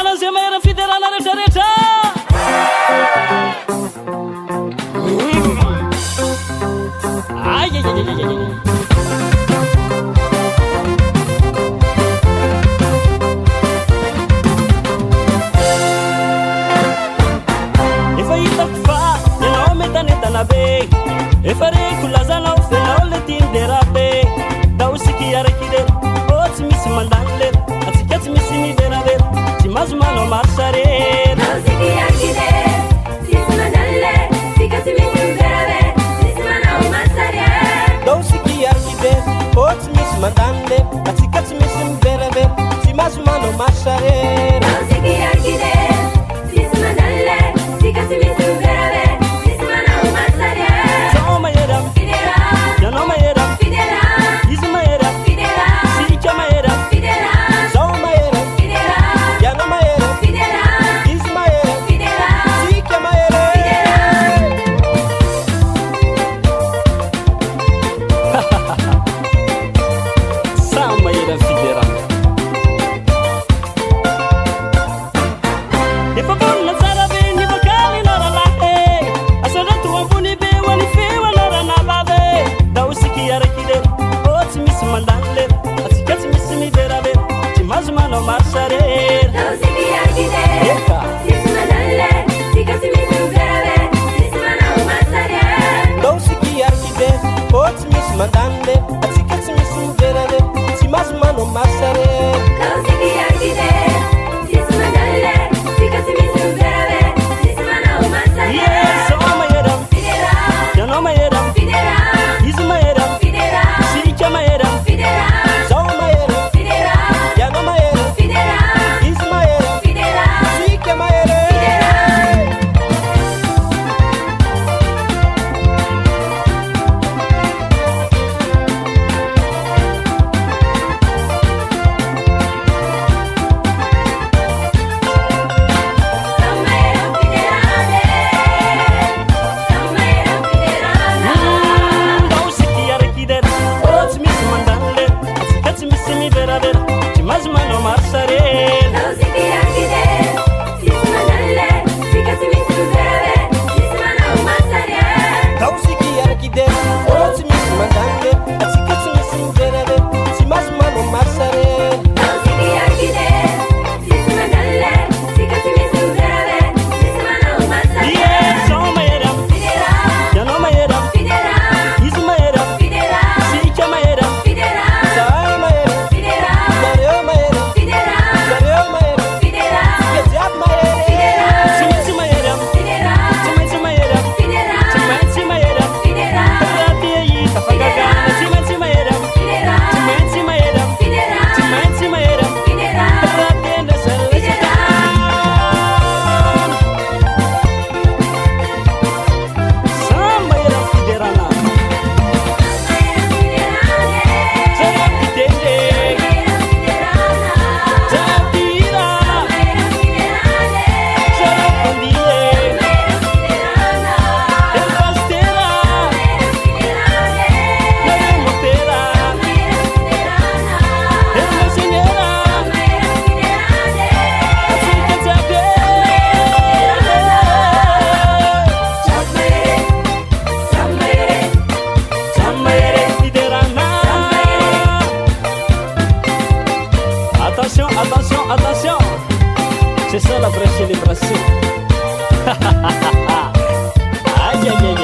an'izay maheran'ny fiderana rehetrarehetra ay efa hitako fa ianao metanetana be efa reko lazanao fenao le tiandera be da osiky araky lera ô tsy misy mandany lera atsika tsy misy midera lera tsy mazo manao marsa rera da osiky araky lera ô tsy misy mandany lera atsika tsy misy midera lera tsy mazo manao marsa rera Attention, c'est ça la vraie célébration. Aïe aïe aïe.